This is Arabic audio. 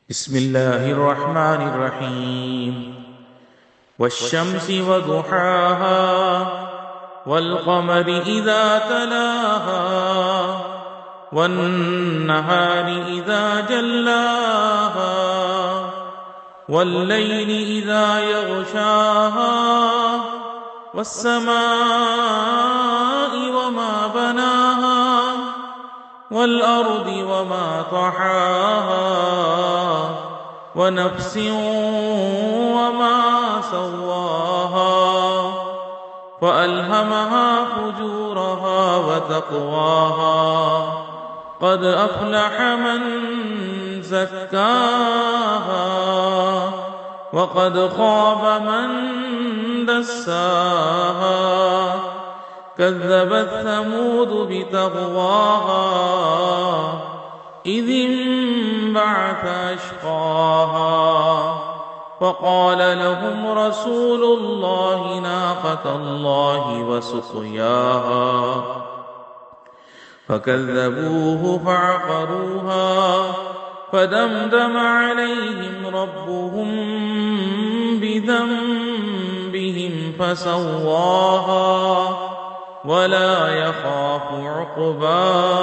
بسم الله الرحمن الرحيم والشمس وضحاها والقمر إذا تلاها والنهار إذا جلاها والليل إذا يغشاها والسماء وما بناها والأرض وما طحاها ونفس وما سواها فألهمها فجورها وتقواها قد أفلح من زكاها وقد خاب من دساها كذبت ثمود بتغواها إذ انبعث أشقاها فقال لهم رسول الله ناقة الله وسقياها فكذبوه فعقروها فدمدم عليهم ربهم بذنبهم فسواها ولا يخاف عقباها.